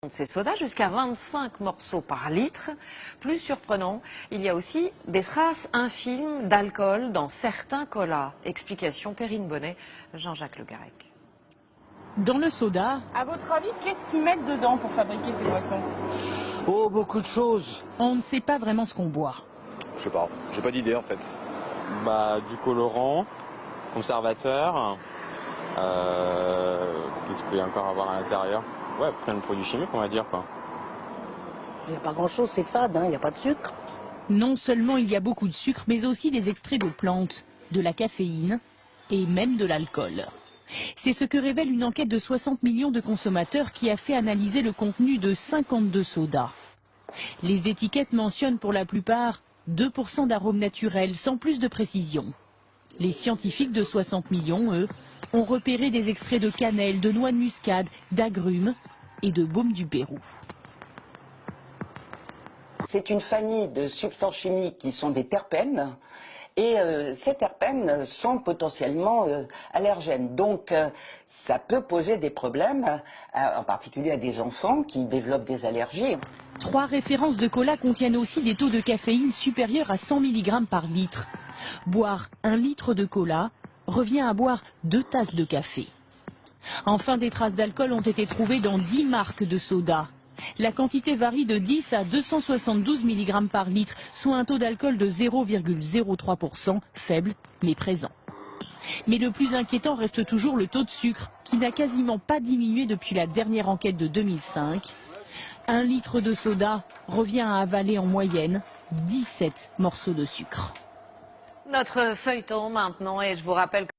Ces sodas jusqu'à 25 morceaux par litre. Plus surprenant, il y a aussi des traces infimes d'alcool dans certains colas. Explication Perrine Bonnet, Jean-Jacques Le Garec. Dans le soda, À votre avis, qu'est-ce qu'ils mettent dedans pour fabriquer ces boissons? Oh, beaucoup de choses. on ne sait pas vraiment ce qu'on boit. Je sais pas, j'ai pas d'idée en fait. Du colorant, conservateur, qu'est-ce qu'il peut y encore avoir à l'intérieur? Ouais, plein de produits chimiques on va dire quoi. Il n'y a pas grand-chose, c'est fade, il n'y a pas de sucre. Non seulement il y a beaucoup de sucre, mais aussi des extraits de plantes, de la caféine et même de l'alcool. C'est ce que révèle une enquête de 60 millions de consommateurs qui a fait analyser le contenu de 52 sodas. Les étiquettes mentionnent pour la plupart 2% d'arômes naturels, sans plus de précision. Les scientifiques de 60 millions, eux, ont repéré des extraits de cannelle, de noix de muscade, d'agrumes et de baume du Pérou. C'est une famille de substances chimiques qui sont des terpènes. Et ces terpènes sont potentiellement allergènes. Donc ça peut poser des problèmes, en particulier à des enfants qui développent des allergies. 3 références de cola contiennent aussi des taux de caféine supérieurs à 100 mg par litre. Boire 1 litre de cola revient à boire 2 tasses de café. Enfin, des traces d'alcool ont été trouvées dans 10 marques de soda. La quantité varie de 10 à 272 mg par litre, soit un taux d'alcool de 0,03%, faible mais présent. Mais le plus inquiétant reste toujours le taux de sucre, qui n'a quasiment pas diminué depuis la dernière enquête de 2005. 1 litre de soda revient à avaler en moyenne 17 morceaux de sucre. Notre feuilleton maintenant, et je vous rappelle que